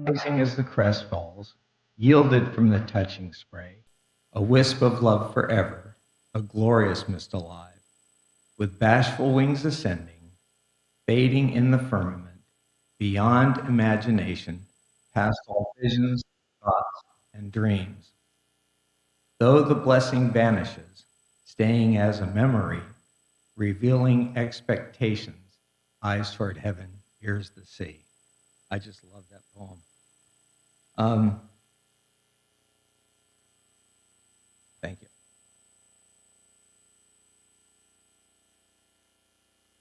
Rising as the crest falls, yielded from the touching spray, a wisp of love forever, a glorious mist alive, with bashful wings ascending, fading in the firmament, beyond imagination, past all visions, thoughts, and dreams. Though the blessing vanishes, staying as a memory, revealing expectations, eyes toward heaven, ears the sea. I just love that poem. Um, Thank you.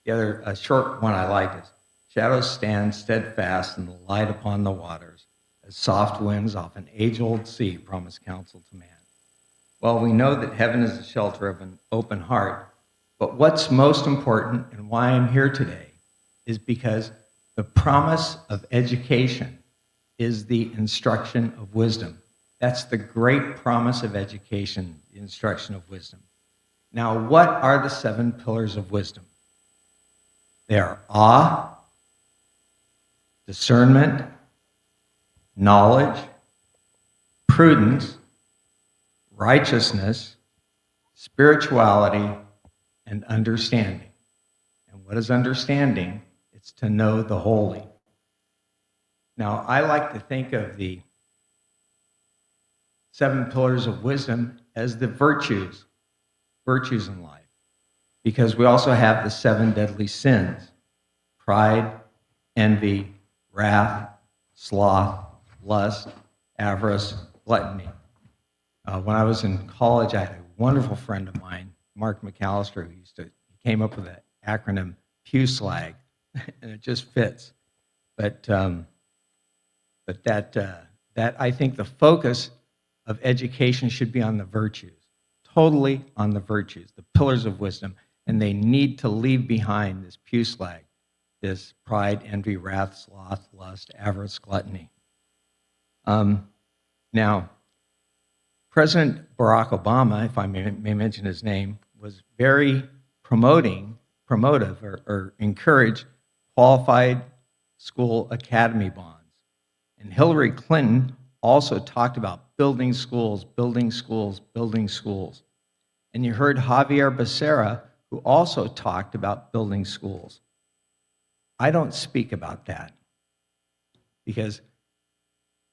The other a short one I like is shadows stand steadfast in the light upon the waters, as soft winds off an age-old sea promise counsel to man. Well, we know that heaven is the shelter of an open heart, but what's most important and why I'm here today is because the promise of education is the instruction of wisdom. That's the great promise of education, the instruction of wisdom. Now, what are the 7 pillars of wisdom? They are awe, discernment, knowledge, prudence, righteousness, spirituality, and understanding. And what is understanding? It's to know the holy. Now, I like to think of the 7 pillars of wisdom as the virtues in life, because we also have the 7 deadly sins: pride, envy, wrath, sloth, lust, avarice, gluttony. When I was in college, I had a wonderful friend of mine, Mark McAllister, who he came up with that acronym PUSLAG, and it just fits. But that I think the focus of education should be on the virtues, totally on the virtues, the pillars of wisdom, and they need to leave behind this PUSLAG, this pride, envy, wrath, sloth, lust, avarice, gluttony. Now, President Barack Obama, if I may mention his name, was very promotive or encouraged qualified school academy bonds. And Hillary Clinton also talked about building schools, building schools, building schools. And you heard Javier Becerra, who also talked about building schools. I don't speak about that because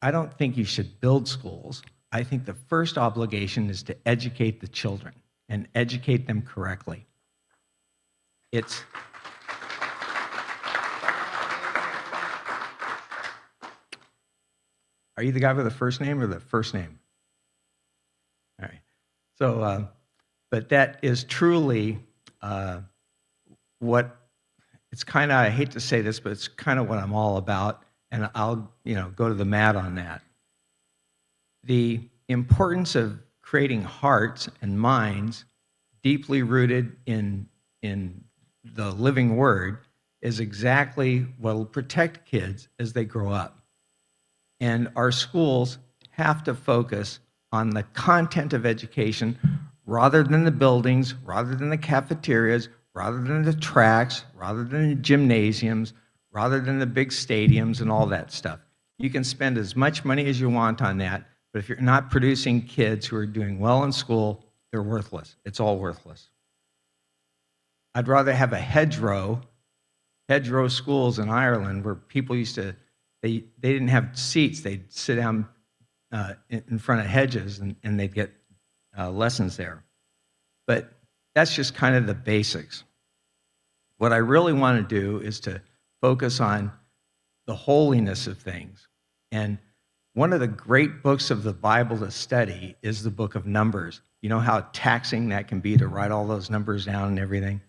I don't think you should build schools. I think the first obligation is to educate the children and educate them correctly. Are you the guy with the first name or the first name? All right. So, but that is truly what it's kind of, I hate to say this, but it's kind of what I'm all about, and I'll go to the mat on that. The importance of creating hearts and minds deeply rooted in the living word is exactly what will protect kids as they grow up. And our schools have to focus on the content of education rather than the buildings, rather than the cafeterias, rather than the tracks, rather than the gymnasiums, rather than the big stadiums and all that stuff. You can spend as much money as you want on that, but if you're not producing kids who are doing well in school, they're worthless. It's all worthless. I'd rather have a hedgerow schools in Ireland where people used to, they didn't have seats. They'd sit down in front of hedges and they'd get lessons there. But that's just kind of the basics. What I really want to do is to focus on the holiness of things. And one of the great books of the Bible to study is the book of Numbers. You know how taxing that can be to write all those numbers down and everything?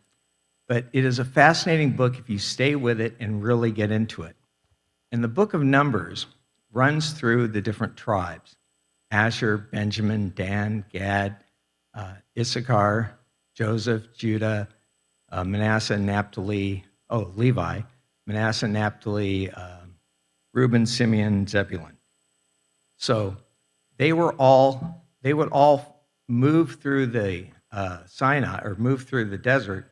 But it is a fascinating book if you stay with it and really get into it. And the book of Numbers runs through the different tribes: Asher, Benjamin, Dan, Gad, Issachar, Joseph, Judah, Manasseh, Naphtali, Levi, Manasseh, Naphtali, Reuben, Simeon, Zebulun. So they would all move through the Sinai, or move through the desert,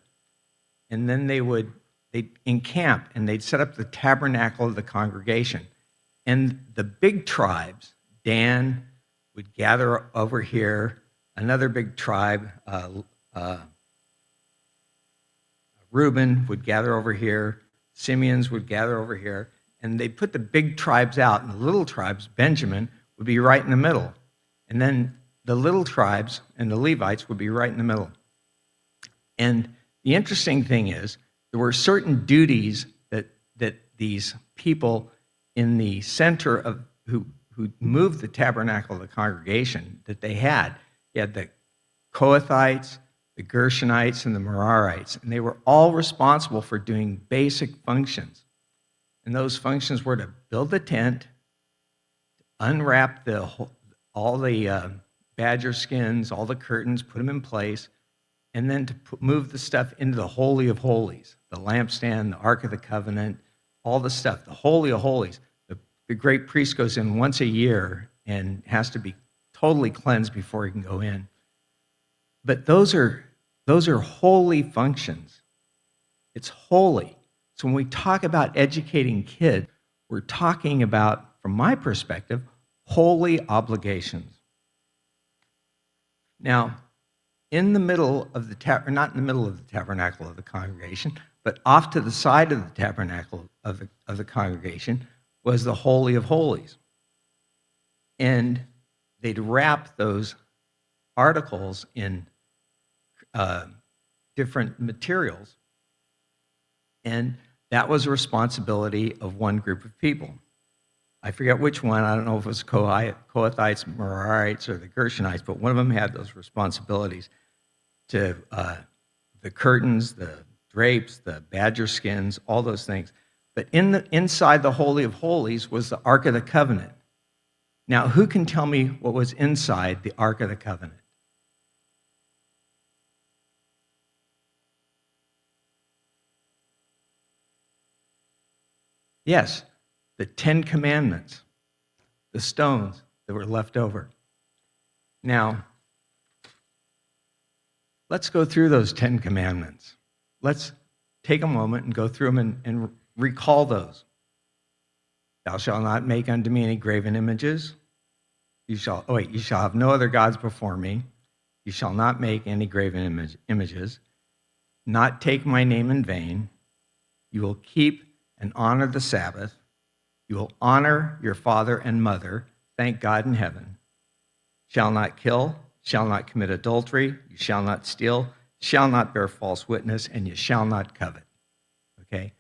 and then they'd encamp and they'd set up the tabernacle of the congregation. And the big tribes, Dan would gather over here, another big tribe, Reuben would gather over here, Simeons would gather over here, and they'd put the big tribes out, and the little tribes, Benjamin, would be right in the middle. And then the little tribes and the Levites would be right in the middle. And the interesting thing is, there were certain duties that these people in the center of who moved the tabernacle of the congregation that they had. You had the Kohathites, the Gershonites, and the Merarites, and they were all responsible for doing basic functions. And those functions were to build the tent, unwrap all the badger skins, all the curtains, put them in place, and then to move the stuff into the Holy of Holies, the lampstand, the Ark of the Covenant, all the stuff, the Holy of Holies. The great priest goes in once a year and has to be totally cleansed before he can go in. But those are holy functions. It's holy. So when we talk about educating kids, we're talking about, from my perspective, holy obligations. Now, in the middle of the not in the middle of the tabernacle of the congregation, but off to the side of the tabernacle of the congregation was the Holy of Holies. And they'd wrap those articles in different materials, and that was a responsibility of one group of people. I forget which one. I don't know if it was Kohathites, Merarites, or the Gershonites, but one of them had those responsibilities to the curtains, the drapes, the badger skins, all those things. But inside the Holy of Holies was the Ark of the Covenant. Now, who can tell me what was inside the Ark of the Covenant? Yes, the 10 Commandments, the stones that were left over. Now, let's go through those 10 Commandments. Let's take a moment and go through them and recall those. Thou shalt not make unto me any graven images. You shall have no other gods before me. You shall not make any graven images. Not take my name in vain. You will keep and honor the Sabbath. You will honor your father and mother. Thank God in heaven. Shall not kill. Shall not commit adultery. You shall not steal. Shall not bear false witness. And you shall not covet. Okay?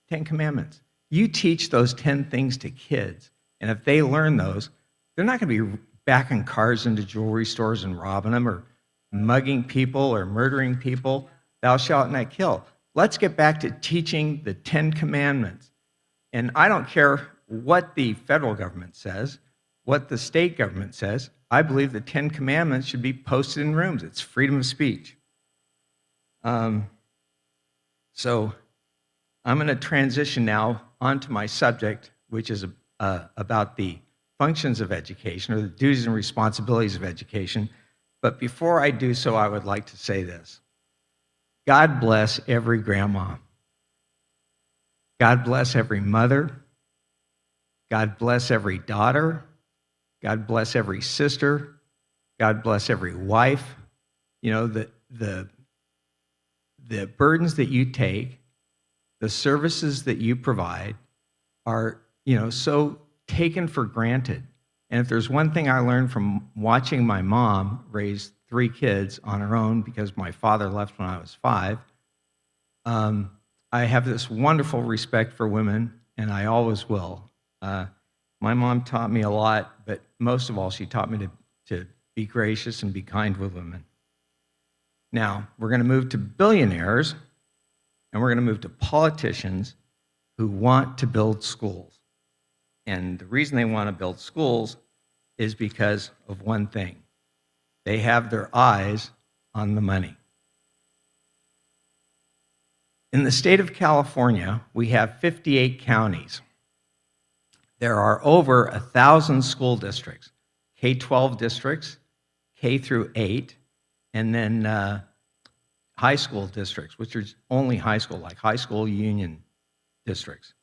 10 Commandments. You teach those 10 things to kids, and if they learn those, they're not going to be backing cars into jewelry stores and robbing them or mugging people or murdering people. Thou shalt not kill. Let's get back to teaching the 10 Commandments. And I don't care what the federal government says, what the state government says. I believe the 10 Commandments should be posted in rooms. It's freedom of speech. So I'm going to transition now onto my subject, which is about the functions of education, or the duties and responsibilities of education. But before I do so, I would like to say this. God bless every grandma. God bless every mother. God bless every daughter. God bless every sister. God bless every wife. You know, the burdens that you take, the services that you provide are, so taken for granted. And if there's one thing I learned from watching my mom raise 3 kids on her own, because my father left when I was 5, I have this wonderful respect for women, and I always will. My mom taught me a lot, but most of all, she taught me to be gracious and be kind with women. Now, we're going to move to billionaires, and we're going to move to politicians who want to build schools. And the reason they want to build schools is because of one thing. They have their eyes on the money. In the state of California, we have 58 counties. There are over 1,000 school districts, K-12 districts, K through 8, and then high school districts, which are only high school, like high school union districts.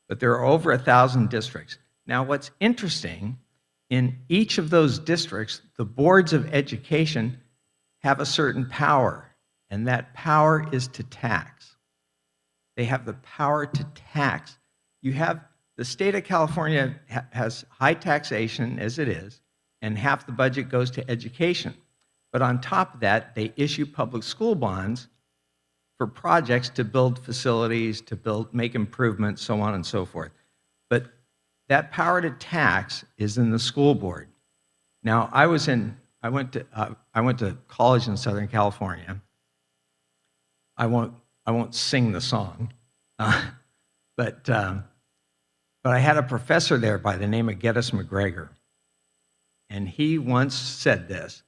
but there are over 1,000 districts. Now, what's interesting, in each of those districts, the boards of education have a certain power, and that power is to tax. They have the power to tax. You have the state of California has high taxation as it is, and half the budget goes to education. But on top of that, they issue public school bonds for projects to build facilities, to make improvements, so on and so forth. But that power to tax is in the school board. Now, I went to college in Southern California. I won't sing the song, but I had a professor there by the name of Geddes McGregor, and he once said this.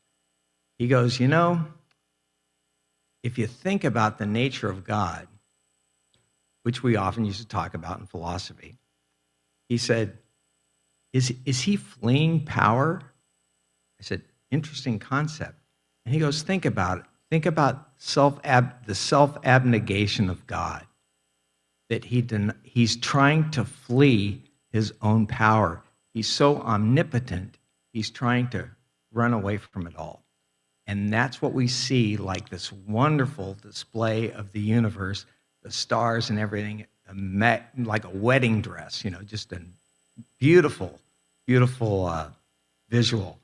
He goes, if you think about the nature of God, which we often used to talk about in philosophy, he said, is he fleeing power? I said, interesting concept. And he goes, think about it. Think about the self-abnegation of God, that he's trying to flee his own power. He's so omnipotent, he's trying to run away from it all. And that's what we see, like this wonderful display of the universe, the stars and everything, like a wedding dress, just a beautiful, beautiful visual.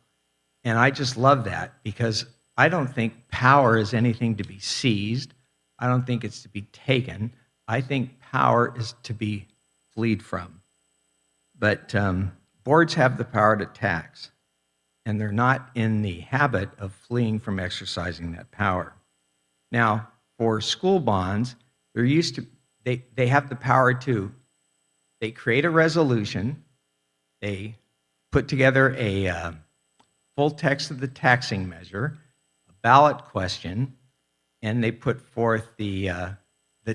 And I just love that, because I don't think power is anything to be seized. I don't think it's to be taken. I think power is to be fled from. But boards have the power to tax, and they're not in the habit of fleeing from exercising that power. Now, for school bonds, they have the power to, they create a resolution, they put together a full text of the taxing measure, a ballot question, and they put forth the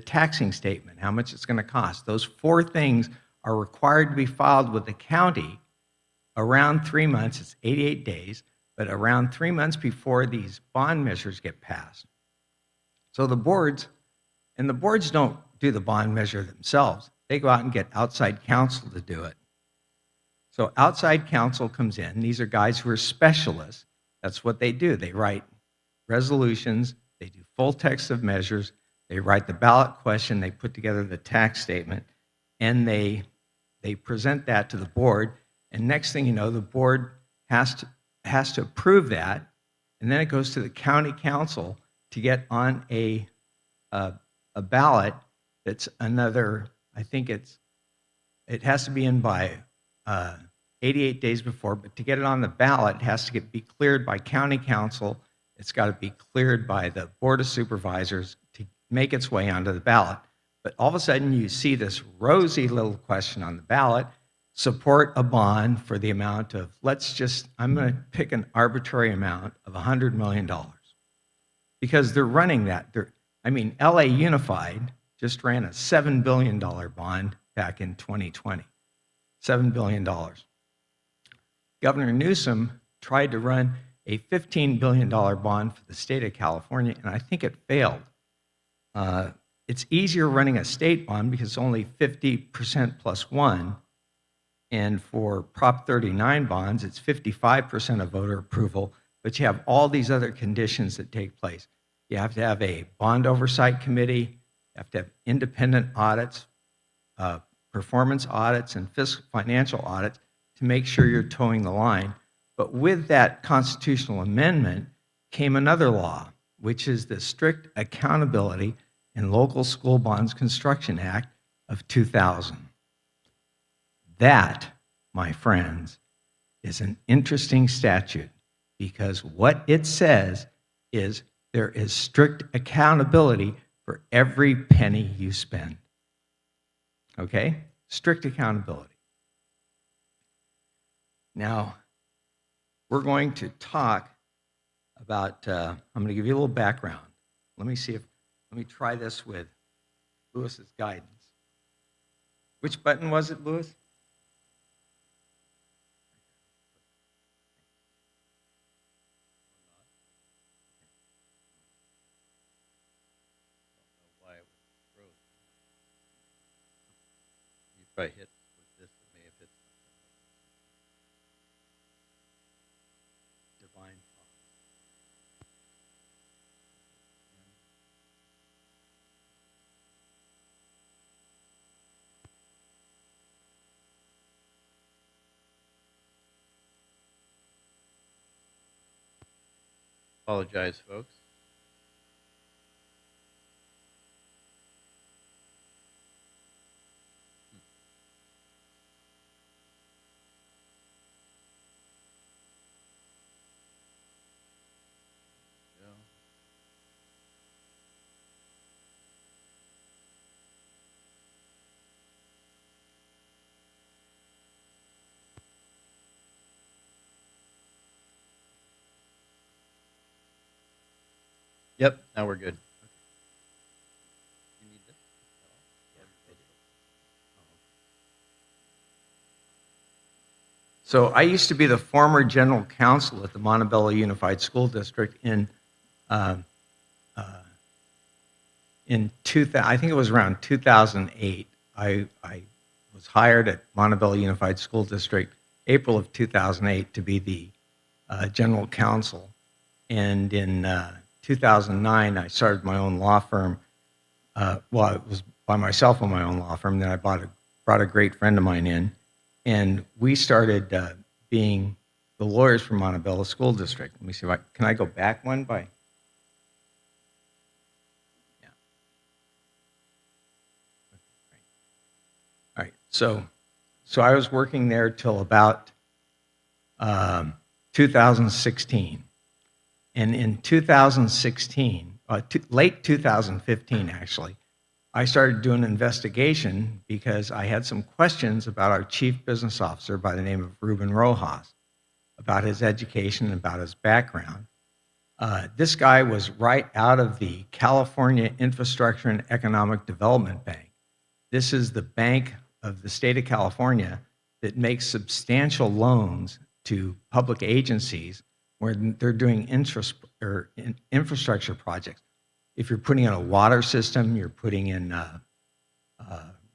taxing statement, how much it's going to cost. Those 4 things are required to be filed with the county around 3 months, it's 88 days, but around 3 months before these bond measures get passed. So the boards don't do the bond measure themselves. They go out and get outside counsel to do it. So outside counsel comes in. These are guys who are specialists. That's what they do. They write resolutions, they do full text of measures, they write the ballot question, they put together the tax statement, and they present that to the board. And next thing you know, the board has to approve that, and then it goes to the county council to get on a ballot that's another, I think it has to be in by 88 days before, but to get it on the ballot, it has to be cleared by county council. It's got to be cleared by the board of supervisors to make its way onto the ballot. But all of a sudden, you see this rosy little question on the ballot: support a bond for the amount of, I'm going to pick an arbitrary amount of $100 million. Because they're running that. LA Unified just ran a $7 billion bond back in 2020. $7 billion. Governor Newsom tried to run a $15 billion bond for the state of California, and I think it failed. It's easier running a state bond because it's only 50% plus 1. And for Prop 39 bonds, it's 55% of voter approval, but you have all these other conditions that take place. You have to have a bond oversight committee, you have to have independent audits, performance audits, and financial audits to make sure you're towing the line. But with that constitutional amendment came another law, which is the Strict Accountability in Local School Bonds Construction Act of 2000. That, my friends, is an interesting statute, because what it says is there is strict accountability for every penny you spend. Okay? Strict accountability. Now, we're going to talk about, I'm going to give you a little background. Let me try this with Lewis's guidance. Which button was it, Lewis? I hit with this, it may have hit something. Divine pause. Apologize, folks. Go. Yep, now we're good. You need this? Yeah, So I used to be the former general counsel at the Montebello Unified School District uh, in 2000, I think it was around 2008. I was hired at Montebello Unified School District April of 2008 to be the general counsel. And in 2009, I started my own law firm. Well, it was by myself on my own law firm. Then I brought a great friend of mine in, and we started being the lawyers for Montebello School District. Let me see if can I go back one by? Yeah. All right. So I was working there till about 2016. And in 2016, late 2015, actually, I started doing an investigation because I had some questions about our chief business officer by the name of Ruben Rojas, about his education and about his background. This guy was right out of the California Infrastructure and Economic Development Bank. This is the bank of the state of California that makes substantial loans to public agencies where they're doing infrastructure projects. If you're putting in a water system, you're putting in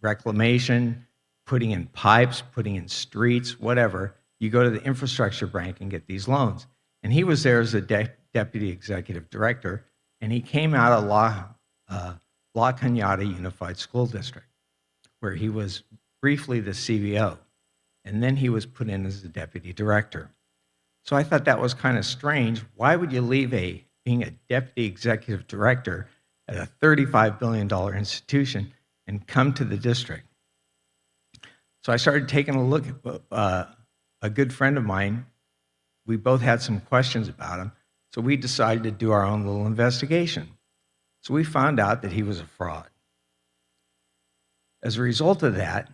reclamation, putting in pipes, putting in streets, whatever, you go to the infrastructure bank and get these loans. And he was there as a deputy executive director, and he came out of La Cañada Unified School District, where he was briefly the CBO, and then he was put in as the deputy director. So I thought that was kind of strange. Why would you leave being a deputy executive director at a $35 billion institution and come to the district? So I started taking a look at a good friend of mine. We both had some questions about him, so we decided to do our own little investigation. So we found out that he was a fraud. As a result of that,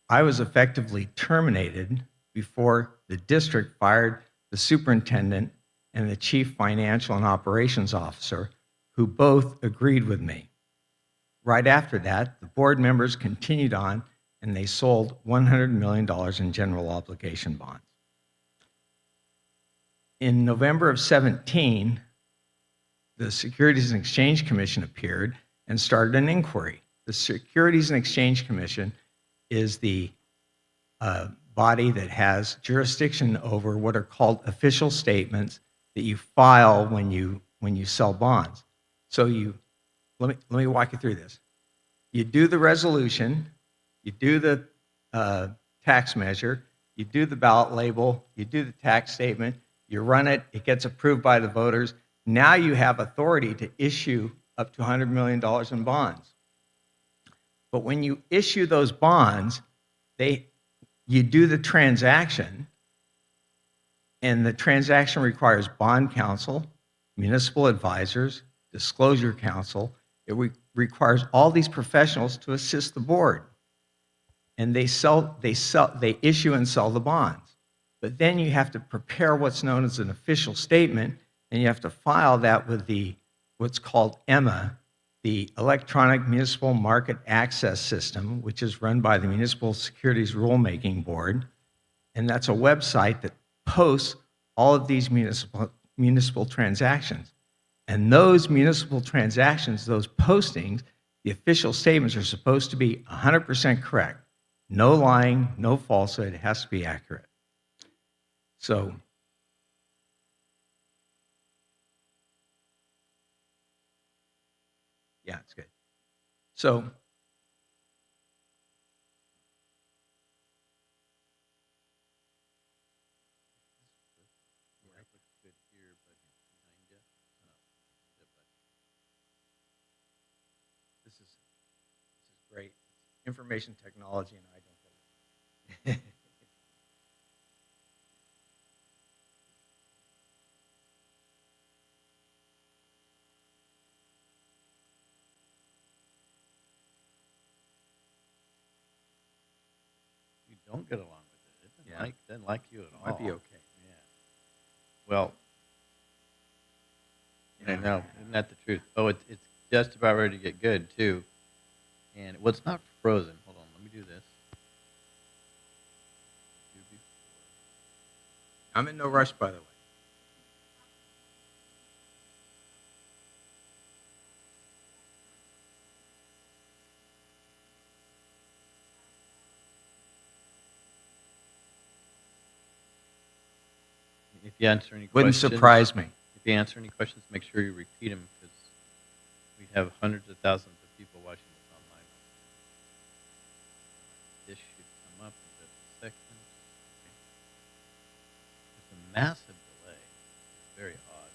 I was effectively terminated before the district fired the superintendent and the chief financial and operations officer, who both agreed with me. Right after that, the board members continued on and they sold $100 million in general obligation bonds. In November of 17, the Securities and Exchange Commission appeared and started an inquiry. The Securities and Exchange Commission is the body that has jurisdiction over what are called official statements that you file when you sell bonds. So let me walk you through this. You do the resolution, you do the tax measure, you do the ballot label, you do the tax statement, you run it, it gets approved by the voters. Now you have authority to issue up to $100 million in bonds. But when you issue those bonds, you do the transaction, and the transaction requires bond counsel, municipal advisors, disclosure counsel. It requires all these professionals to assist the board. And they issue and sell the bonds. But then you have to prepare what's known as an official statement, and you have to file that with what's called EMMA, the Electronic Municipal Market Access System, which is run by the Municipal Securities Rulemaking Board. And that's a website that posts all of these municipal transactions. And those municipal transactions, those postings, the official statements are supposed to be 100% correct. No lying, no falsehood, it has to be accurate. So, yeah, it's good. So, Yeah, it looks good here, but behind you. this is great. Information technology, and I don't get it. You don't get along with it. It Yeah. doesn't like you at all. Might be okay. Yeah. Well, I Yeah. know. Isn't that the truth? Oh, it's just about ready to get good too. And well, it's not frozen. Hold on. Let me do this. Do before. I'm in no rush, by the way. If you answer any Wouldn't questions, surprise me. If you answer any questions, make sure you repeat them because we have hundreds of thousands of people watching this online. This should come up in just a second. There's a massive delay. It's very odd.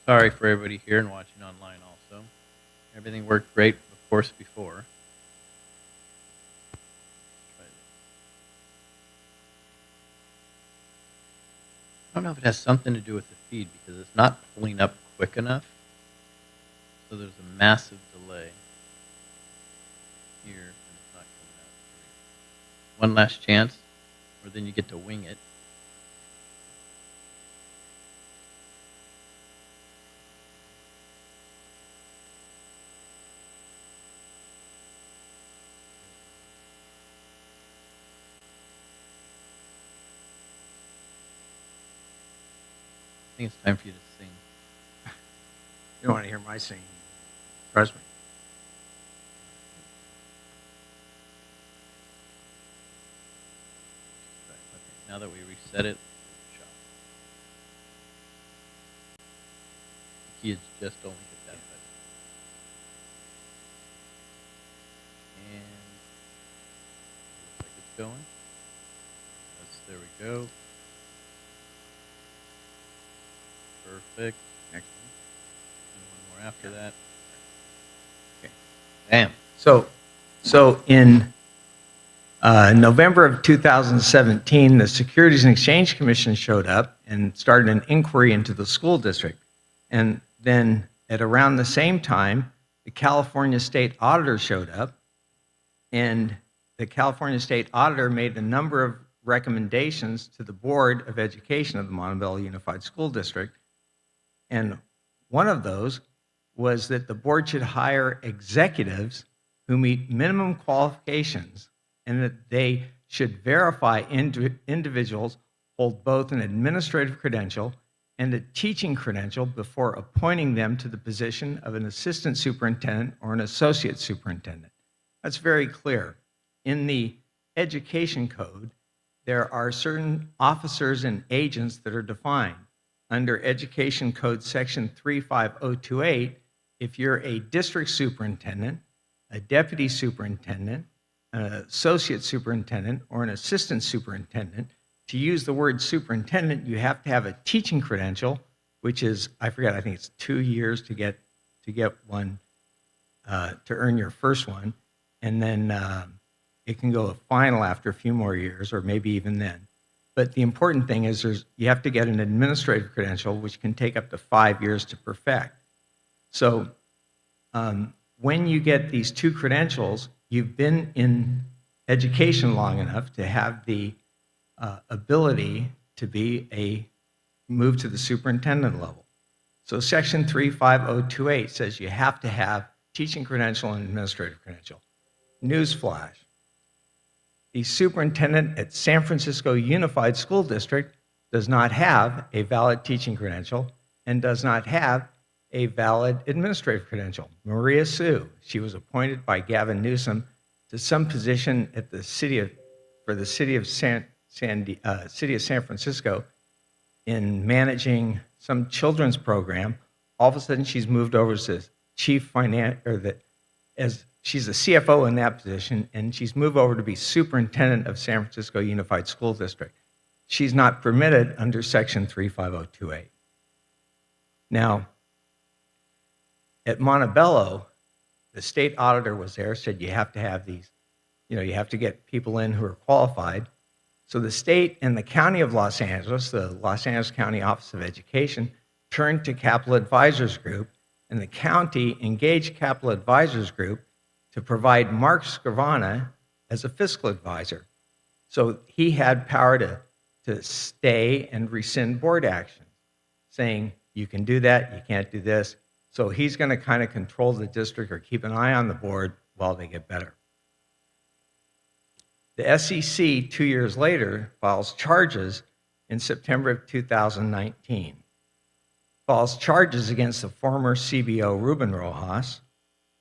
Sorry for everybody here and watching online also. Everything worked great, of course, before. Try this. I don't know if it has something to do with the feed because it's not pulling up quick enough. So there's a massive delay here and it's not coming out. One last chance, or then you get to wing it. I think it's time for you to sing. You don't want to hear my singing. Trust me. Right. Okay. Now that we reset it, shop. The key is just only hit that button. And looks like it's going. There we go. Perfect. Next And one more after that. Okay. Bam. So in November of 2017, the Securities and Exchange Commission showed up and started an inquiry into the school district. And then at around the same time, the California State Auditor showed up, and the California State Auditor made a number of recommendations to the Board of Education of the Montebello Unified School District. And one of those was that the board should hire executives who meet minimum qualifications and that they should verify individuals hold both an administrative credential and a teaching credential before appointing them to the position of an assistant superintendent or an associate superintendent. That's very clear. In the education code, there are certain officers and agents that are defined. Under Education Code Section 35028, if you're a district superintendent, a deputy superintendent, an associate superintendent, or an assistant superintendent, to use the word superintendent, you have to have a teaching credential, which is, I forget, I think it's 2 years to get one, to earn your first one, and then it can go to final after a few more years, or maybe even then. But the important thing is you have to get an administrative credential, which can take up to 5 years to perfect. So when you get these two credentials, you've been in education long enough to have the ability to move to the superintendent level. So Section 35028 says you have to have teaching credential and administrative credential. Newsflash. The superintendent at San Francisco Unified School District does not have a valid teaching credential and does not have a valid administrative credential. Maria Sue, she was appointed by Gavin Newsom to some position at the for the city of San Francisco in managing some children's program. All of a sudden, she's moved over as as she's a CFO in that position, and she's moved over to be superintendent of San Francisco Unified School District. She's not permitted under Section 35028. Now, at Montebello, the state auditor was there, said you have to have these, you have to get people in who are qualified. So the state and the county of Los Angeles, the Los Angeles County Office of Education, turned to Capital Advisors Group, and the county engaged Capital Advisors Group to provide Mark Scrivana as a fiscal advisor. So he had power to stay and rescind board actions, saying, you can do that, you can't do this. So he's going to kind of control the district or keep an eye on the board while they get better. The SEC, 2 years later, files charges in September of 2019. Files charges against the former CBO, Ruben Rojas,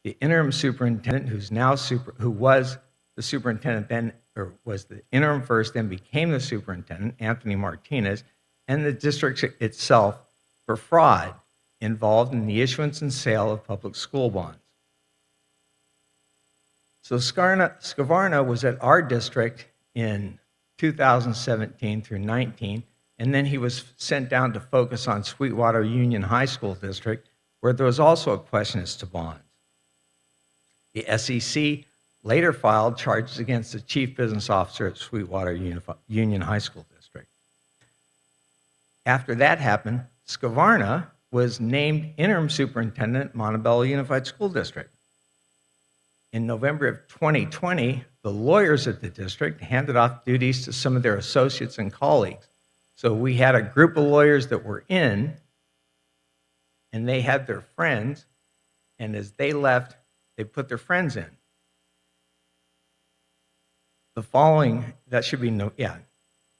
the interim superintendent, who was the superintendent then, or was the interim first, then became the superintendent, Anthony Martinez, and the district itself for fraud involved in the issuance and sale of public school bonds. So Scrivana was at our district in 2017 through 19, and then he was sent down to focus on Sweetwater Union High School District, where there was also a question as to bonds. The SEC later filed charges against the chief business officer at Sweetwater Union High School District. After that happened, Scrivana was named interim superintendent at Montebello Unified School District. In November of 2020, the lawyers at the district handed off duties to some of their associates and colleagues. So we had a group of lawyers that were in, and they had their friends, and as they left, they put their friends in. The following, that should be,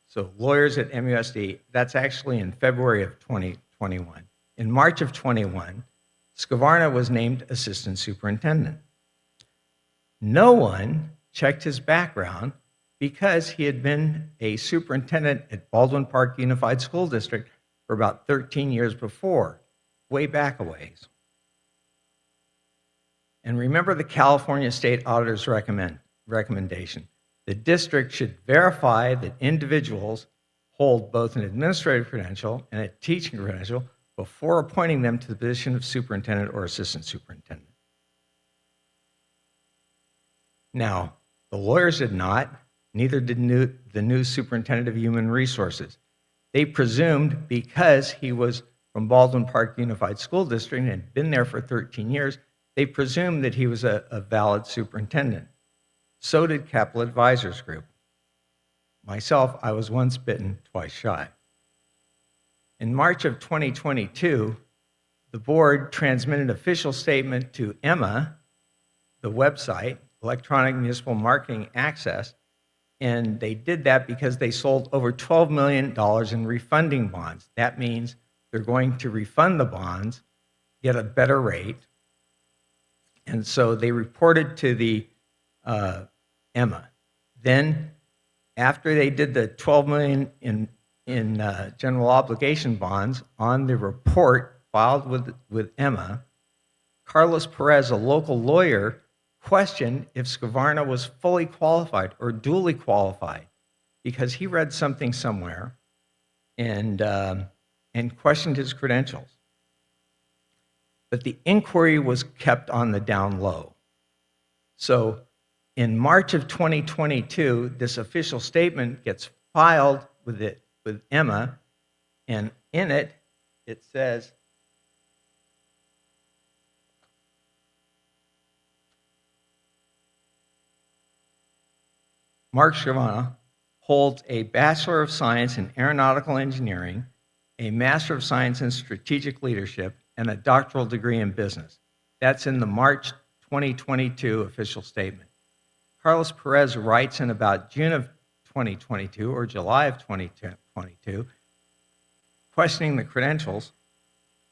so lawyers at MUSD, that's actually in February of 2021. In March of 21, Scrivana was named assistant superintendent. No one checked his background because he had been a superintendent at Baldwin Park Unified School District for about 13 years before, way back a ways. And remember the California State Auditor's recommendation. The district should verify that individuals hold both an administrative credential and a teaching credential before appointing them to the position of superintendent or assistant superintendent. Now, the lawyers did not, neither did the new superintendent of human resources. They presumed because he was from Baldwin Park Unified School District and had been there for 13 years, they presumed that he was a valid superintendent. So did Capital Advisors Group. Myself, I was once bitten, twice shy. In March of 2022, the board transmitted an official statement to EMA, the website, Electronic Municipal Marketing Access, and they did that because they sold over $12 million in refunding bonds. That means they're going to refund the bonds, get a better rate, and so they reported to the EMA. Then, after they did the $12 million in general obligation bonds on the report filed with EMA, Carlos Perez, a local lawyer, questioned if Scrivana was fully qualified or duly qualified because he read something somewhere and questioned his credentials. But the inquiry was kept on the down low. So in March of 2022, this official statement gets filed with EMA, and in it, it says, Mark Scrivana holds a Bachelor of Science in Aeronautical Engineering, a Master of Science in Strategic Leadership, and a doctoral degree in business. That's in the March 2022 official statement. Carlos Perez writes in about June of 2022 or July of 2022, questioning the credentials,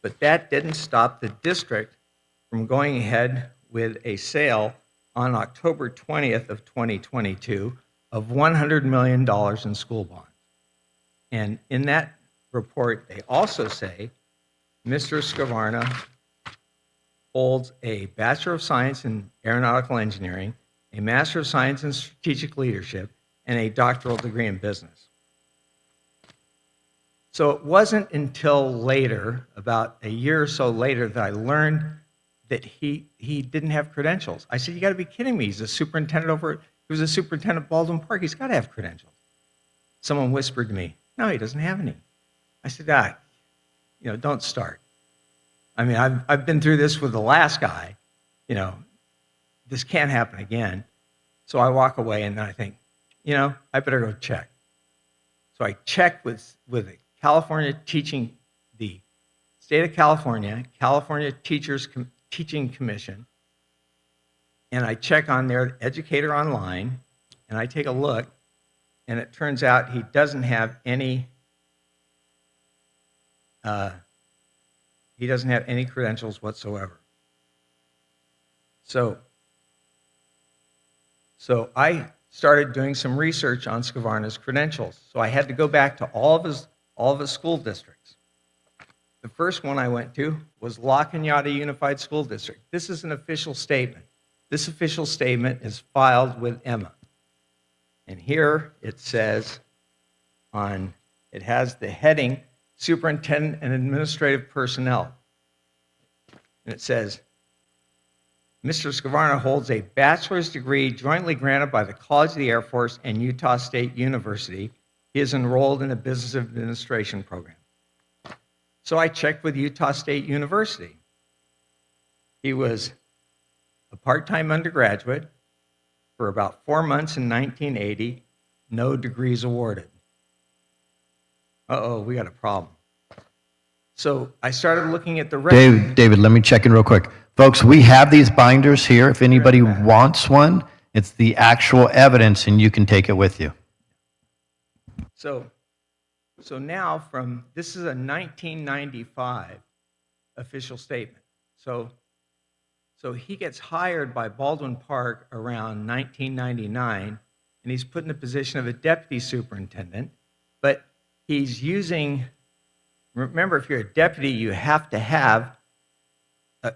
but that didn't stop the district from going ahead with a sale on October 20th of 2022 of $100 million in school bonds. And in that report, they also say Mr. Scavarna holds a Bachelor of Science in Aeronautical Engineering, a Master of Science in Strategic Leadership, and a doctoral degree in business. So it wasn't until later, about a year or so later, that I learned that he didn't have credentials. I said, you gotta be kidding me. He's a superintendent he was a superintendent of Baldwin Park. He's gotta have credentials. Someone whispered to me, no, he doesn't have any. I said, don't start. I mean, I've been through this with the last guy. This can't happen again. So I walk away and I think, I better go check. So I checked with the California the State of California Teachers Teaching Commission, and I check on their Educator Online, and I take a look, and it turns out he doesn't have any credentials whatsoever. So I started doing some research on Scavarna's credentials. So I had to go back to all of his school districts. The first one I went to was La Cañada Unified School District. This is an official statement. This official statement is filed with Emma. And here it says it has the heading Superintendent and Administrative Personnel. And it says, Mr. Scavarna holds a bachelor's degree jointly granted by the College of the Air Force and Utah State University. He is enrolled in a business administration program. So I checked with Utah State University. He was a part-time undergraduate for about 4 months in 1980, no degrees awarded. Uh-oh, we got a problem. So I started looking at the resume. David, let me check in real quick. Folks, we have these binders here. If anybody wants one, it's the actual evidence and you can take it with you. So now this is a 1995 official statement. So he gets hired by Baldwin Park around 1999, and he's put in the position of a deputy superintendent, but he's remember, if you're a deputy, you have to have a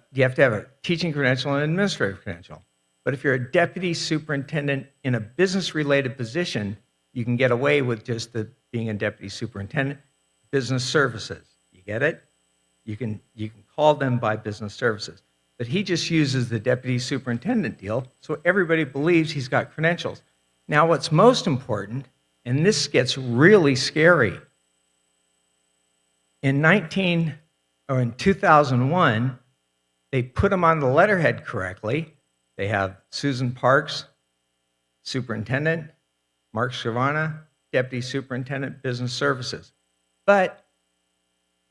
teaching credential and an administrative credential. But if you're a deputy superintendent in a business-related position, you can get away with just being a deputy superintendent. Business services, you get it? You can call them by business services. But he just uses the deputy superintendent deal, so everybody believes he's got credentials. Now, what's most important, and this gets really scary, in 2001, they put him on the letterhead correctly. They have Susan Parks, superintendent, Mark Scavarna, deputy superintendent, business services. But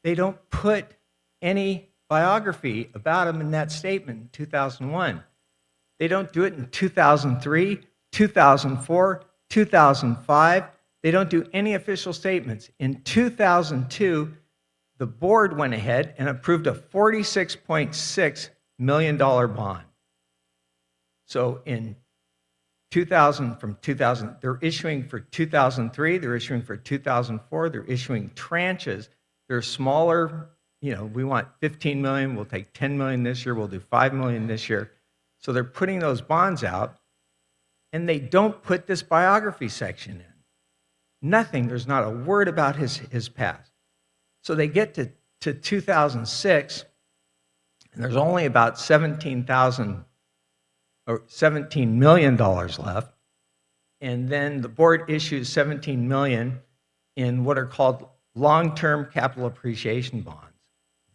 they don't put any biography about him in that statement in 2001. They don't do it in 2003, 2004, 2005. They don't do any official statements. In 2002, the board went ahead and approved a $46.6 million bond. So in 2000, they're issuing for 2003, they're issuing for 2004, they're issuing tranches. They're smaller, we want 15 million, we'll take 10 million this year, we'll do 5 million this year. So they're putting those bonds out, and they don't put this biography section in. Nothing, there's not a word about his past. So they get to 2006, and there's only about $17 million left. And then the board issues $17 million in what are called long-term capital appreciation bonds.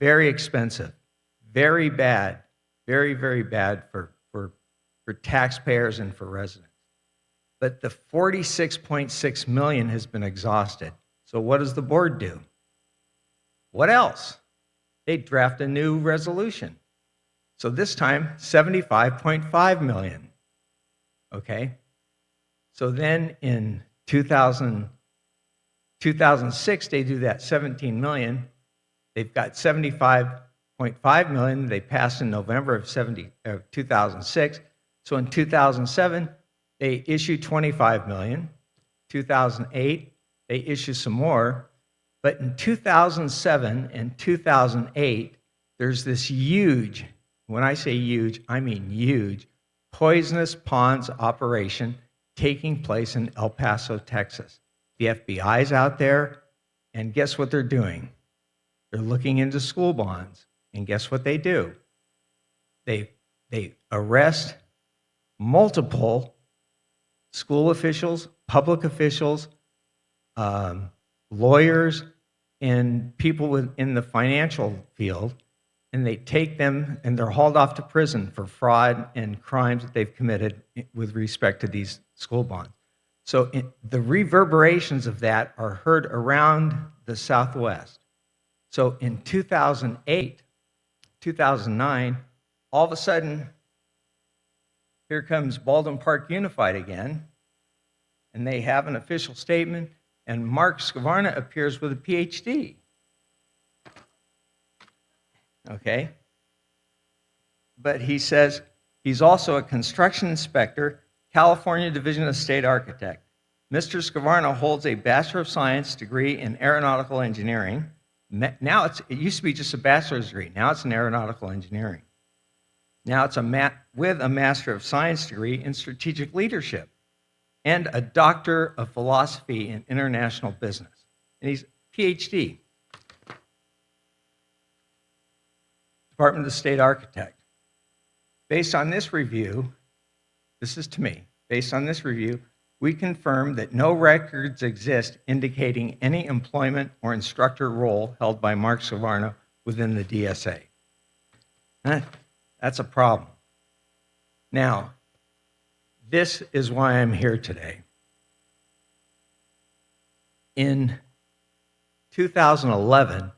Very expensive, very bad, very, very bad for taxpayers and for residents. But the $46.6 million has been exhausted. So what does the board do? What else? They draft a new resolution. So this time, $75.5 million. Okay? So then in 2006, they do that $17 million. They've got $75.5 million they passed in November of 2006. So in 2007, they issued 25 million. 2008, they issued some more. But in 2007 and 2008, there's this huge, when I say huge, I mean huge, poisonous ponds operation taking place in El Paso, Texas. The FBI's out there, and guess what they're doing? They're looking into school bonds, and guess what they do? They arrest multiple school officials, public officials, lawyers, and people in the financial field, and they take them and they're hauled off to prison for fraud and crimes that they've committed with respect to these school bonds. So the reverberations of that are heard around the Southwest. So in 2008, 2009, all of a sudden, here comes Baldwin Park Unified again, and they have an official statement, and Mark Skvarna appears with a PhD. Okay? But he says he's also a construction inspector, California Division of State Architect. Mr. Skvarna holds a Bachelor of Science degree in aeronautical engineering. Now it used to be just a bachelor's degree. Now it's in aeronautical engineering. Now it's with a Master of Science degree in strategic leadership and a Doctor of Philosophy in international business. And he's PhD. Department of State Architect. Based on this review, this is to me, based on this review, we confirm that no records exist indicating any employment or instructor role held by Mark Skvarna within the DSA. That's a problem. Now, this is why I'm here today. In 2011,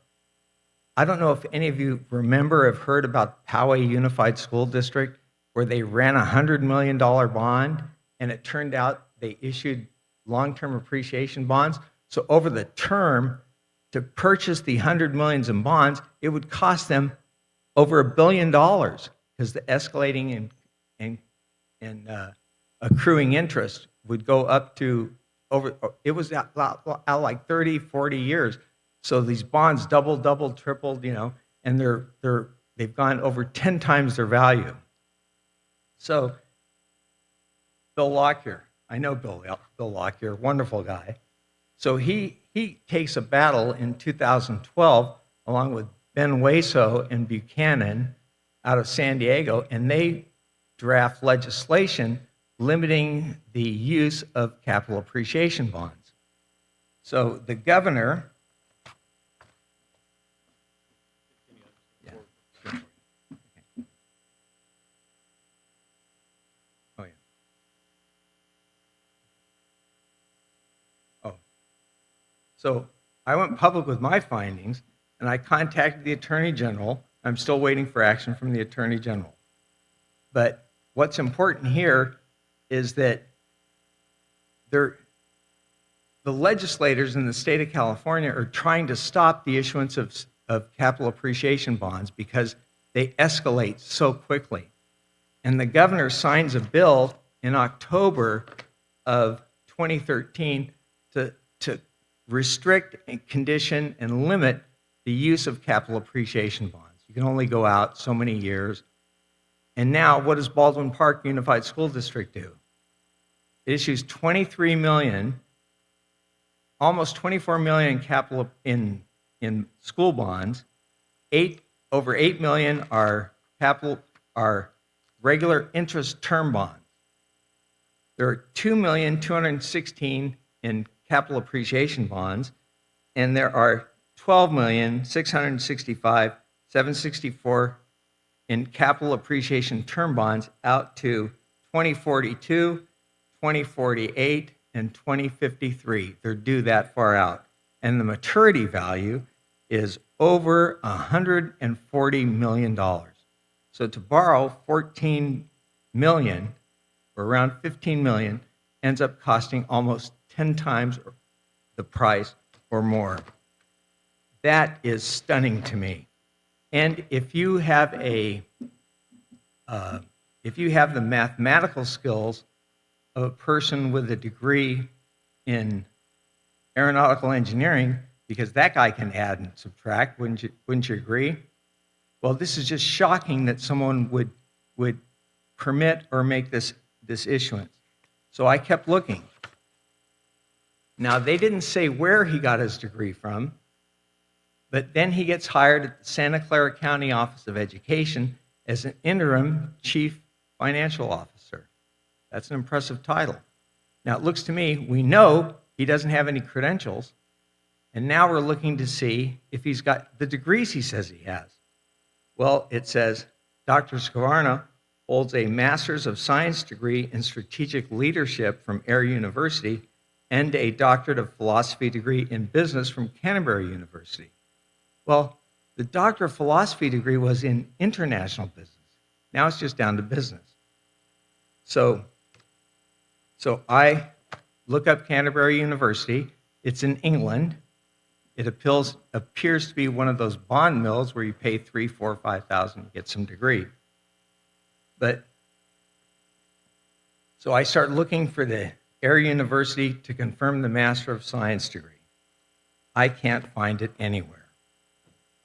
I don't know if any of you remember or have heard about Poway Unified School District, where they ran a $100 million bond, and it turned out they issued long-term appreciation bonds. So over the term, to purchase the 100 millions in bonds, it would cost them over $1 billion, because the escalating and accruing interest would go up to over, it was out like 30, 40 years. So these bonds doubled, tripled, and they've gone over 10 times their value. So Bill Lockyer, I know Bill Lockyer, wonderful guy. So he takes a battle in 2012 along with Ben Waso and Buchanan out of San Diego, and they draft legislation limiting the use of capital appreciation bonds. So the governor, so I went public with my findings, and I contacted the Attorney General. I'm still waiting for action from the Attorney General. But what's important here is that the legislators in the state of California are trying to stop the issuance of capital appreciation bonds because they escalate so quickly. And the governor signs a bill in October of 2013 to restrict and condition and limit the use of capital appreciation bonds. You can only go out so many years. And now, what does Baldwin Park Unified School District do? It issues 23 million, almost 24 million capital in school bonds. Over 8 million are regular interest term bonds. There are 2,216,000 in capital appreciation bonds, and there are 12,665,764 in capital appreciation term bonds out to 2042, 2048, and 2053. They're due that far out. And the maturity value is over $140 million. So to borrow 14 million, or around 15 million, ends up costing almost 10 times the price or more. That is stunning to me. And if you have a if you have the mathematical skills of a person with a degree in aeronautical engineering, because that guy can add and subtract, wouldn't you agree? Well, this is just shocking that someone would permit or make this issuance. So I kept looking. Now, they didn't say where he got his degree from, but then he gets hired at the Santa Clara County Office of Education as an interim chief financial officer. That's an impressive title. Now, it looks to me, we know he doesn't have any credentials, and now we're looking to see if he's got the degrees he says he has. Well, it says Dr. Skvarna holds a Master's of Science degree in Strategic Leadership from Air University and a Doctorate of Philosophy degree in Business from Canterbury University. Well, the Doctor of Philosophy degree was in international business. Now it's just down to business. So I look up Canterbury University. It's in England. It appears to be one of those bond mills where you pay $3,000, $4,000, $5,000 to get some degree. But so I start looking for the Air University to confirm the Master of Science degree. I can't find it anywhere.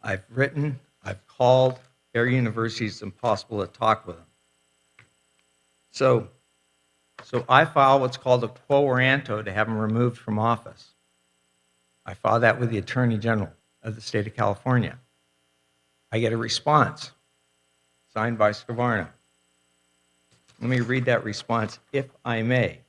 I've written, I've called Air University. It's impossible to talk with them. So I file what's called a quo warranto to have him removed from office. I file that with the Attorney General of the state of California. I get a response signed by Skvarna. Let me read that response, if I may.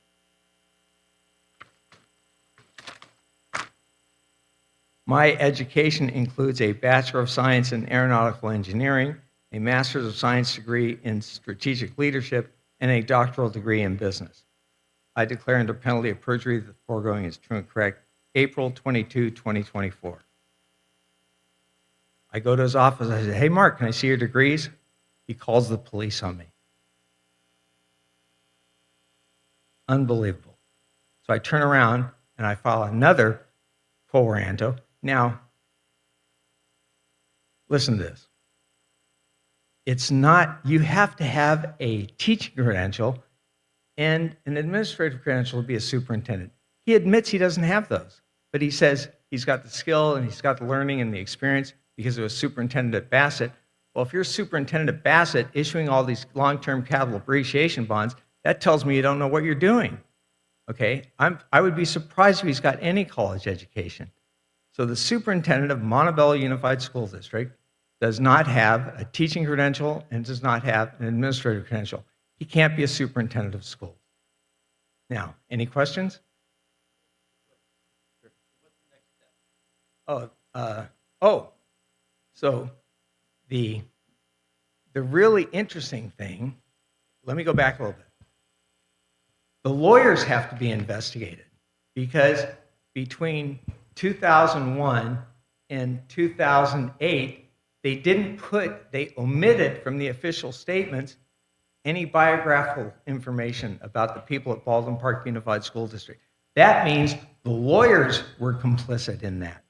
My education includes a Bachelor of Science in Aeronautical Engineering, a Master's of Science degree in Strategic Leadership, and a doctoral degree in business. I declare under penalty of perjury that the foregoing is true and correct. April 22, 2024. I go to his office. I say, hey, Mark, can I see your degrees? He calls the police on me. Unbelievable. So I turn around and I file another quo warranto. Now, listen to this. It's not, you have to have a teaching credential and an administrative credential to be a superintendent. He admits he doesn't have those, but he says he's got the skill and he's got the learning and the experience because he was superintendent at Bassett. Well, if you're superintendent at Bassett issuing all these long-term capital appreciation bonds, that tells me you don't know what you're doing, okay? I would be surprised if he's got any college education. So the superintendent of Montebello Unified School District does not have a teaching credential and does not have an administrative credential. He can't be a superintendent of schools. Now, any questions? So the really interesting thing, let me go back a little bit. The lawyers have to be investigated because between 2001 and 2008, they omitted from the official statements any biographical information about the people at Baldwin Park Unified School District. That means the lawyers were complicit in that.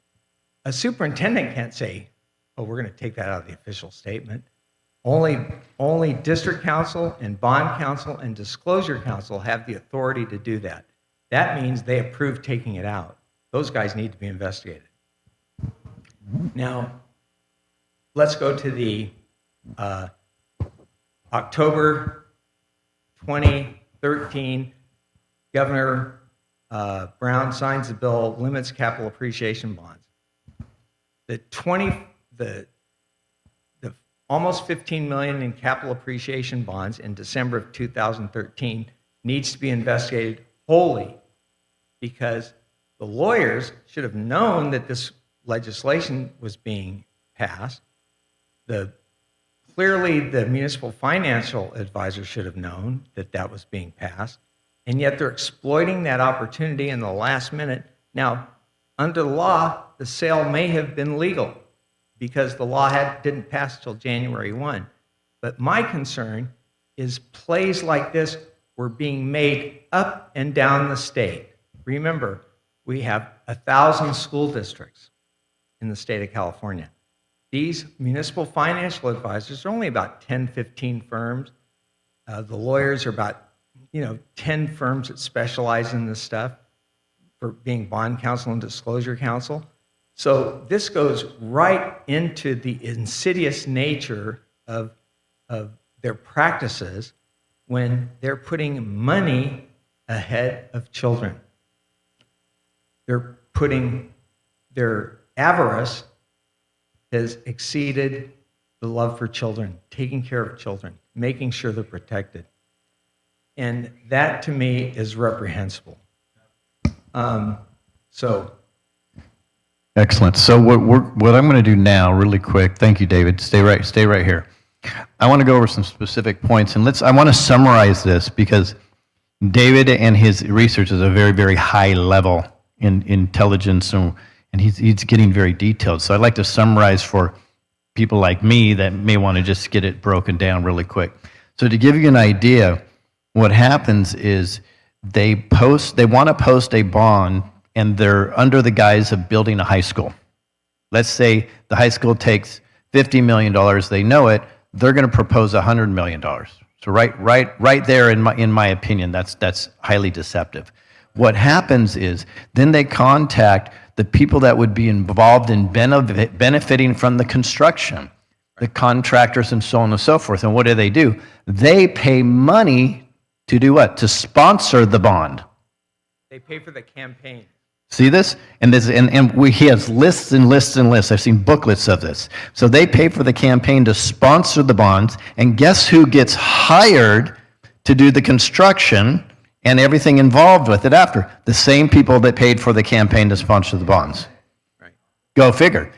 A superintendent can't say, oh, we're going to take that out of the official statement. Only district counsel and bond counsel and disclosure counsel have the authority to do that. That means they approve taking it out. Those guys need to be investigated. Now, let's go to the October 2013, Governor Brown signs the bill, limits capital appreciation bonds. The almost $15 million in capital appreciation bonds in December of 2013 needs to be investigated wholly because the lawyers should have known that this legislation was being passed. Clearly, the municipal financial advisor should have known that that was being passed, and yet they're exploiting that opportunity in the last minute. Now, under the law, the sale may have been legal because the law didn't pass till January 1. But my concern is plays like this were being made up and down the state. Remember, we have 1,000 school districts in the state of California. These municipal financial advisors are only about 10, 15 firms. The lawyers are about, 10 firms that specialize in this stuff for being bond counsel and disclosure counsel. So this goes right into the insidious nature of their practices when they're putting money ahead of children. They're putting their avarice has exceeded the love for children, taking care of children, making sure they're protected. And that to me is reprehensible. So Excellent. So what I'm going to do now, really quick. Thank you, David. Stay right here. I want to go over some specific points, and I want to summarize this because David and his research is a very, very high level in intelligence, and he's getting very detailed. So I'd like to summarize for people like me that may want to just get it broken down really quick. So to give you an idea, what happens is they want to post a bond, and they're under the guise of building a high school. Let's say the high school takes $50 million, they know it, they're going to propose $100 million. So right there, in my opinion, that's highly deceptive. What happens is then they contact the people that would be involved in benefiting from the construction, the contractors and so on and so forth. And what do? They pay money to do what? To sponsor the bond. they pay for the campaign. See this? And he has lists and lists and lists. I've seen booklets of this. So they pay for the campaign to sponsor the bonds, and guess who gets hired to do the construction and everything involved with it after? The same people that paid for the campaign to sponsor the bonds. Right. Go figure.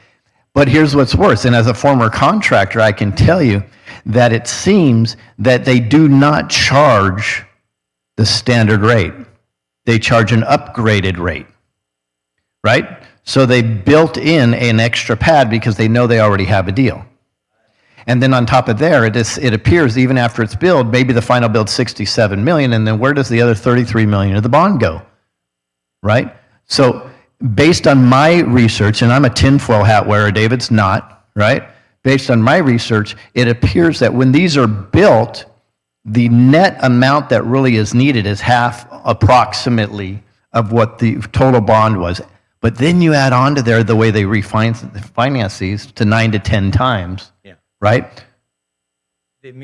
But here's what's worse, and as a former contractor, I can tell you that it seems that they do not charge the standard rate. They charge an upgraded rate. Right? So they built in an extra pad because they know they already have a deal. And then on top of there, it appears even after it's built, maybe the final build's $67 million, and then where does the other $33 million of the bond go? Right? So based on my research, and I'm a tinfoil hat wearer, David's not, right? Based on my research, it appears that when these are built, the net amount that really is needed is half approximately of what the total bond was. But then you add on to there the way they refinance these to 9 to 10 times, Yeah. right? The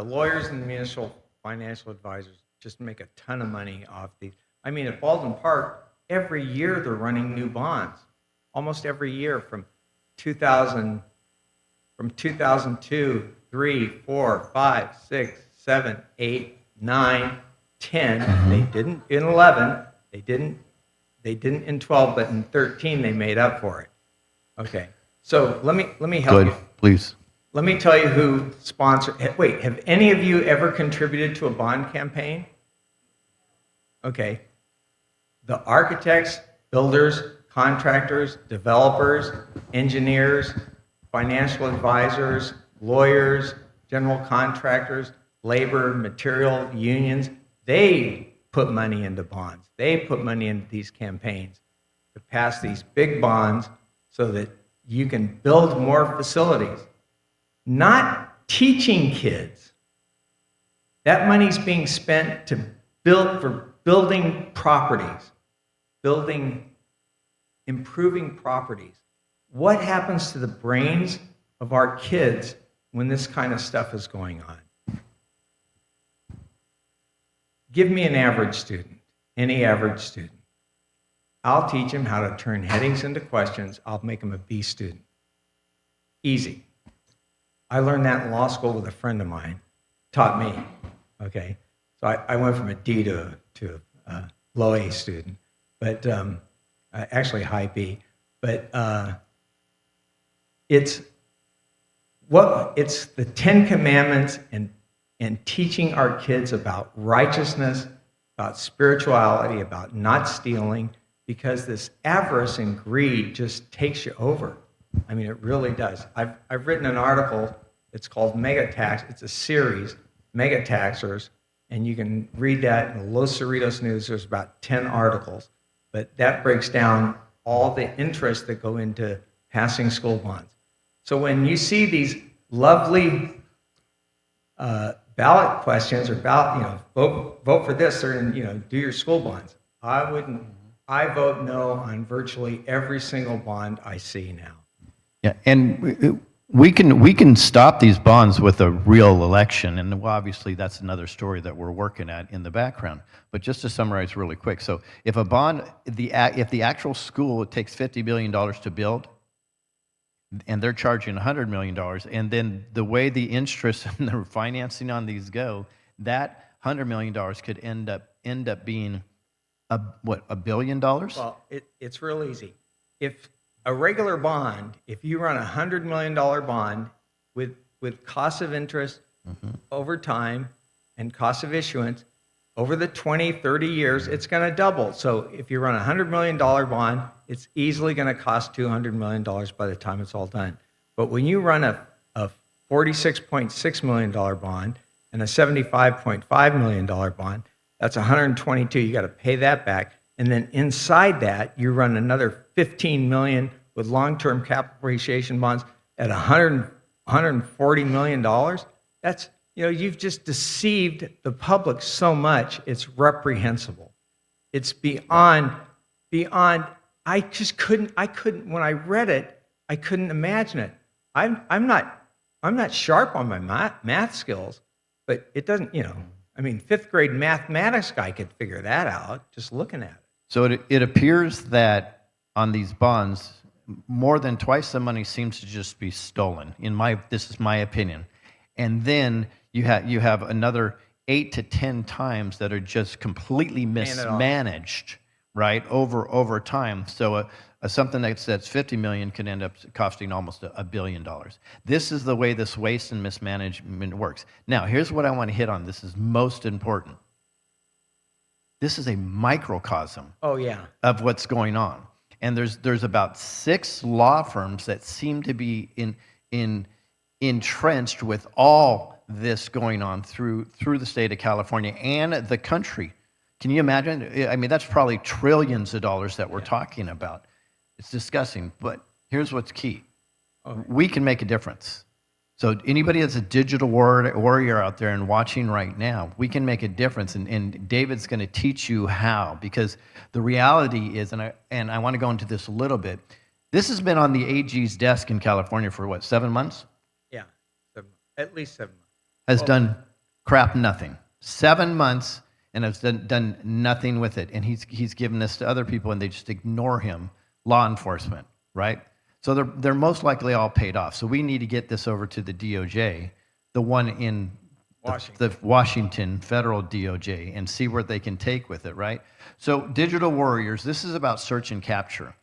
lawyers and the municipal financial advisors just make a ton of money off these. I mean, at Baldwin Park, every year they're running new bonds. Almost every year from 2002, 3, 4, 5, 6, 7, 8, 9, 10. They didn't in 11. They didn't in 12, but in 13 they made up for it. Okay, so let me help Good, you. please. Let me tell you who sponsored. Wait, have any of you ever contributed to a bond campaign? Okay, the architects, builders, contractors, developers, engineers, financial advisors, lawyers, general contractors, labor, material unions, they put money into bonds. They put money into these campaigns to pass these big bonds so that you can build more facilities. Not teaching kids. That money's being spent to for building properties, improving properties. What happens to the brains of our kids when this kind of stuff is going on? Give me an average student, any average student. I'll teach him how to turn headings into questions. I'll make him a B student. Easy. I learned that in law school with a friend of mine, taught me, okay? So I went from a D to a low A student, but actually high B. But it's the Ten Commandments and teaching our kids about righteousness, about spirituality, about not stealing, because this avarice and greed just takes you over. I mean, it really does. I've written an article. It's called Mega Tax. It's a series, Mega Taxers, and you can read that in Los Cerritos News. There's about 10 articles, but that breaks down all the interests that go into passing school bonds. So when you see these lovely ballot questions or ballot, vote for this or, do your school bonds. I wouldn't, I vote no on virtually every single bond I see now. Yeah, and we can stop these bonds with a real election, and well, obviously that's another story that we're working at in the background. But just to summarize really quick, so if a bond, if the actual school takes $50 billion to build, and they're charging $100 million, and then the way the interest and the financing on these go, that $100 million could end up being $1 billion? Well, it's real easy. If a regular bond, if you run a $100 million bond with cost of interest over time and cost of issuance, over the 20, 30 years, it's going to double. So if you run a $100 million bond, it's easily going to cost $200 million by the time it's all done. But when you run a $46.6 million bond and a $75.5 million bond, that's 122. You got to pay that back. And then inside that, you run another 15 million with long-term capital appreciation bonds at $140 million. That's, you've just deceived the public so much, it's reprehensible. It's beyond, I couldn't, when I read it, I couldn't imagine it. I'm not sharp on my math skills, but it doesn't, fifth grade mathematics guy could figure that out just looking at it. So it appears that on these bonds, more than twice the money seems to just be stolen. This is my opinion. And then you have another 8 to 10 times that are just completely mismanaged, right, over time. So something that's 50 million can end up costing almost $1 billion. This is the way this waste and mismanagement works. Now, here's what I want to hit on. This is most important. This is a microcosm of what's going on. And there's about 6 law firms that seem to be entrenched with all this going on through the state of California and the country. Can you imagine? I mean, that's probably trillions of dollars that we're talking about. It's disgusting, but here's what's key. We can make a difference. So anybody that's a digital warrior out there and watching right now, we can make a difference, and David's going to teach you how, because the reality is, and I want to go into this a little bit, this has been on the AG's desk in California for what, 7 months? Yeah, at least 7 months. Has done crap nothing. 7 months, and has done nothing with it, and he's given this to other people, and they just ignore him, law enforcement, right? So they're most likely all paid off. So we need to get this over to the DOJ, the one in the Washington federal DOJ, and see where they can take with it, right? So digital warriors, this is about search and capture.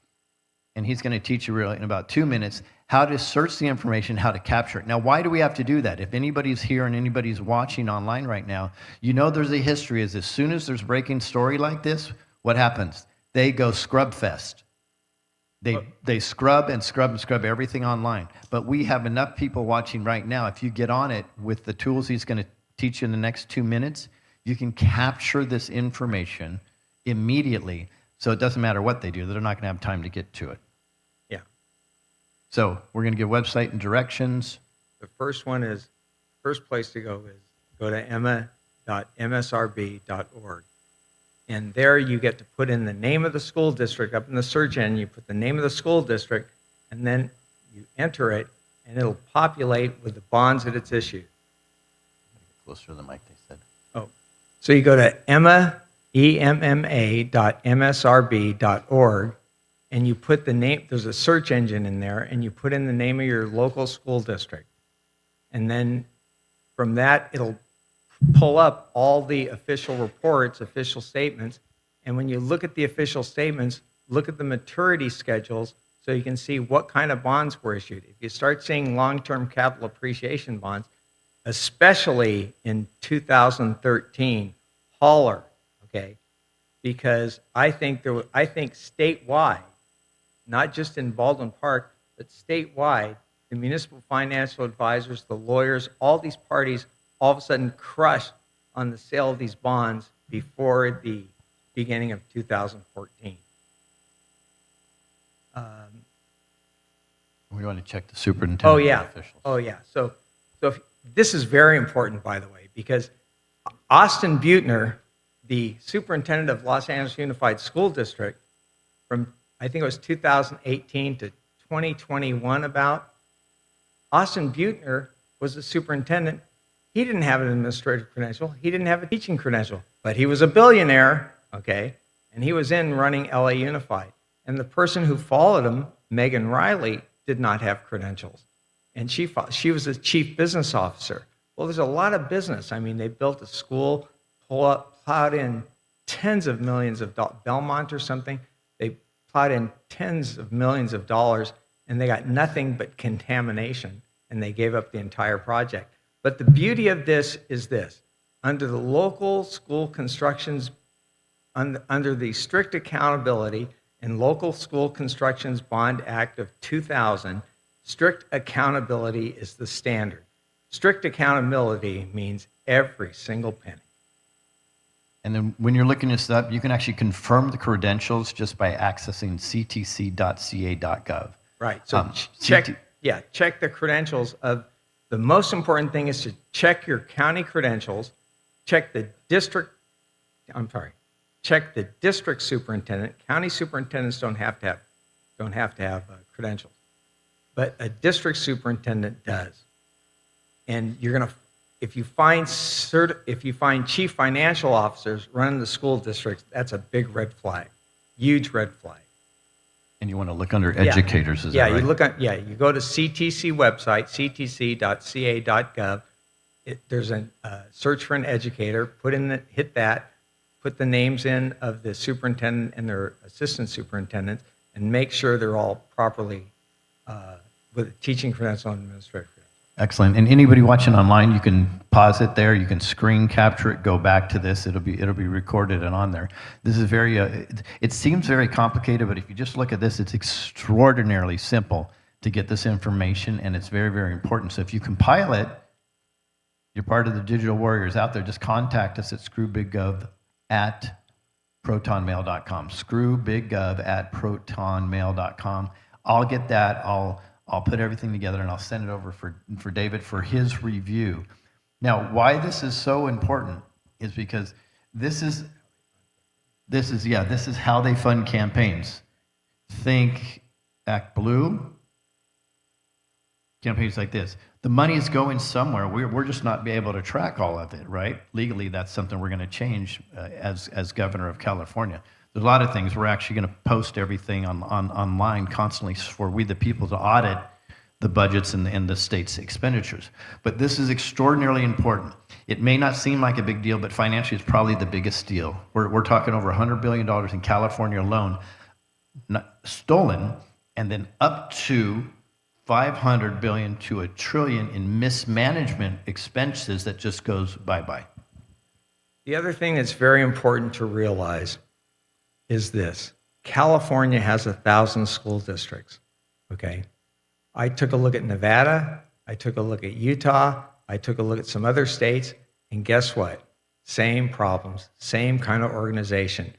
And he's going to teach you really in about 2 minutes how to search the information, how to capture it. Now, why do we have to do that? If anybody's here and anybody's watching online right now, there's a history as soon as there's breaking story like this, what happens? They go scrub fest. They scrub and scrub and scrub everything online. But we have enough people watching right now. If you get on it with the tools he's going to teach you in the next 2 minutes, you can capture this information immediately. So it doesn't matter what they do. They're not going to have time to get to it. Yeah. So we're going to give website and directions. The first place to go is go to emma.msrb.org. And there you get to put in the name of the school district. Up in the search engine, you put the name of the school district, and then you enter it, and it'll populate with the bonds that it's issued. Closer to the mic, they said. Oh, so you go to emma.msrb.org, and you put the name, there's a search engine in there, and you put in the name of your local school district. And then from that, it'll pull up all the official reports, official statements, and when you look at the official statements, look at the maturity schedules so you can see what kind of bonds were issued. If you start seeing long-term capital appreciation bonds, especially in 2013, holler, okay? Because I think statewide, not just in Baldwin Park, but statewide, the municipal financial advisors, the lawyers, all these parties all of a sudden crushed on the sale of these bonds before the beginning of 2014. We want to check the superintendent officials. Oh, yeah. So this is very important, by the way, because Austin Butner, the superintendent of Los Angeles Unified School District, from I think it was 2018 to 2021 about, Austin Butner was the superintendent. He didn't have an administrative credential. He didn't have a teaching credential, but he was a billionaire, okay? And he was in running LA Unified. And the person who followed him, Megan Riley, did not have credentials. And she was a chief business officer. Well, there's a lot of business. I mean, they built a school, plowed in tens of millions of dollars, Belmont or something. They plowed in tens of millions of dollars, and they got nothing but contamination, and they gave up the entire project. But the beauty of this is this. Under the local school constructions, under the strict accountability and Local School Constructions Bond Act of 2000, strict accountability is the standard. Strict accountability means every single penny. And then when you're looking this up, you can actually confirm the credentials just by accessing ctc.ca.gov. Right. So CT check the credentials of, the most important thing is to check your county credentials, check the district superintendent. County superintendents don't have to have credentials, but a district superintendent does. And you're going to, if you find chief financial officers running the school districts, that's a big red flag, huge red flag. And you want to look under educators, is that right? You go to CTC website, ctc.ca.gov. There's a search for an educator. Hit that. Put the names in of the superintendent and their assistant superintendents, and make sure they're all properly with a teaching credential and administrative credential. Excellent. And anybody watching online, you can pause it there. You can screen capture it, go back to this. It'll be recorded and on there. This is very, it seems very complicated, but if you just look at this, it's extraordinarily simple to get this information, and it's very, very important. So if you compile it, you're part of the digital warriors out there. Just contact us at screwbiggov@protonmail.com. Screwbiggov@protonmail.com. I'll get that. I'll put everything together and I'll send it over for David for his review. Now, why this is so important is because this is how they fund campaigns. Think Act Blue, campaigns like this. The money is going somewhere. We're just not be able to track all of it, right? Legally, that's something we're going to change as governor of California. There's a lot of things. We're actually going to post everything online constantly for we the people to audit the budgets and the state's expenditures. But this is extraordinarily important. It may not seem like a big deal, but financially it's probably the biggest deal. We're talking over $100 billion in California alone, stolen, and then up to $500 billion to $1 trillion in mismanagement expenses that just goes bye-bye. The other thing that's very important to realize is this. California has 1,000 school districts, okay? I took a look at Nevada, I took a look at Utah, I took a look at some other states, and guess what? Same problems, same kind of organization.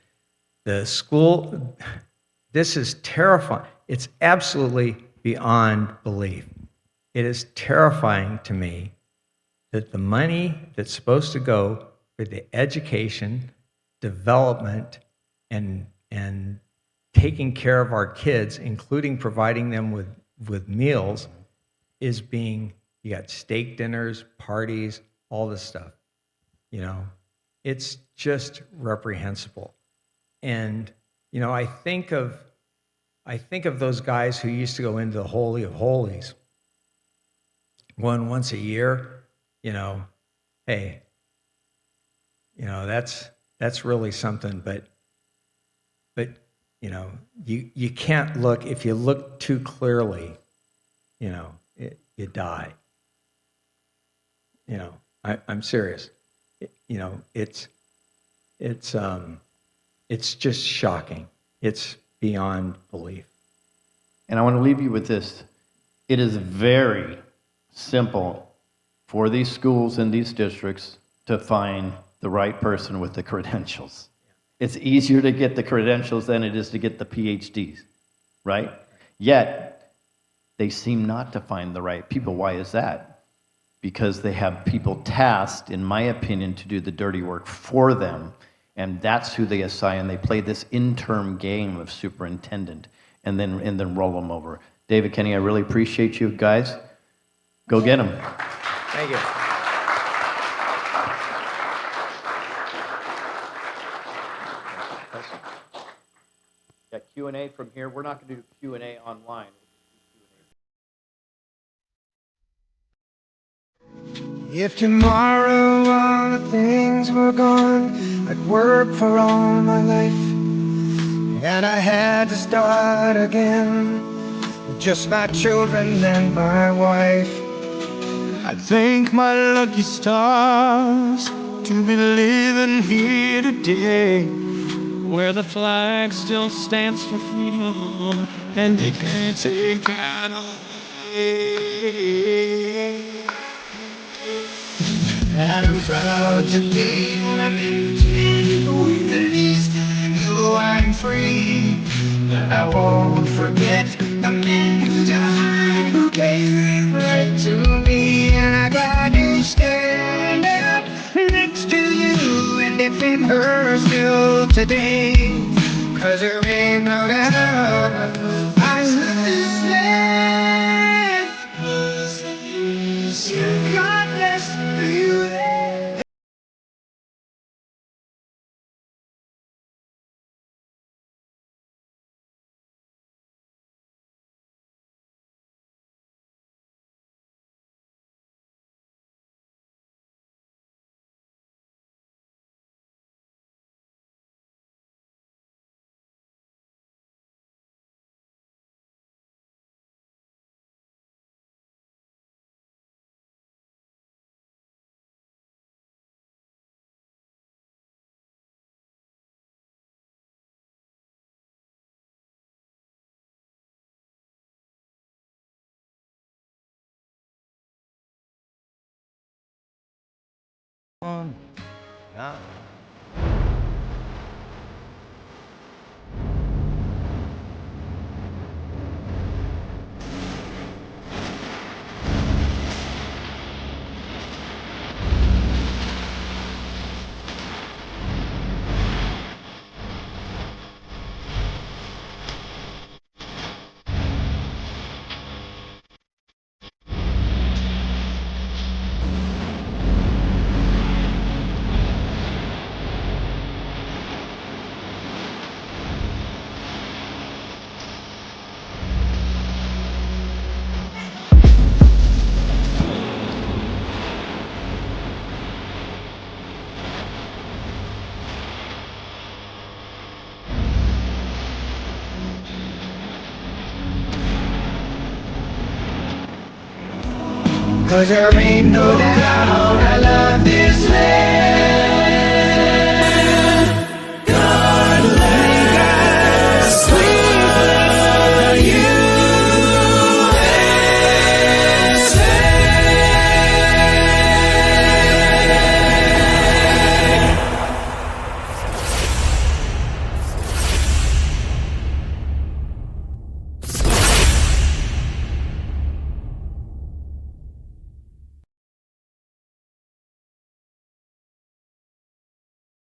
The school, this is terrifying. It's absolutely beyond belief. It is terrifying to me that the money that's supposed to go for the education, development, and taking care of our kids, including providing them with meals, is being, you got steak dinners, parties, all this stuff. You know, it's just reprehensible. And, you know, I think of those guys who used to go into the Holy of Holies, going once a year, you know, hey, you know, that's really something, but you know, you can't look, if you look too clearly, you know, you die. You know, I'm serious. You know, it's just shocking. It's beyond belief. And I want to leave you with this. It is very simple for these schools and these districts to find the right person with the credentials. It's easier to get the credentials than it is to get the PhDs, right? Yet, they seem not to find the right people. Why is that? because they have people tasked, in my opinion, to do the dirty work for them. And that's who they assign. They play this interim game of superintendent and then roll them over. David, Kenny, I really appreciate you guys. Go get them. Thank you. Yeah, Q&A from here. We're not going to do Q&A online. If tomorrow all the things were gone, I'd work for all my life, and I had to start again, with just my children and my wife. I thank my lucky stars to be living here today, where the flag still stands for freedom, and they can't take that away. And I'm proud to be an Indian with the least, though I'm free. I won't forget the men who died, who gave right to me. And I got to stand up next to you and defend her still today, 'cause there ain't no doubt I love this land. God bless you. Cause there ain't no doubt I love this land.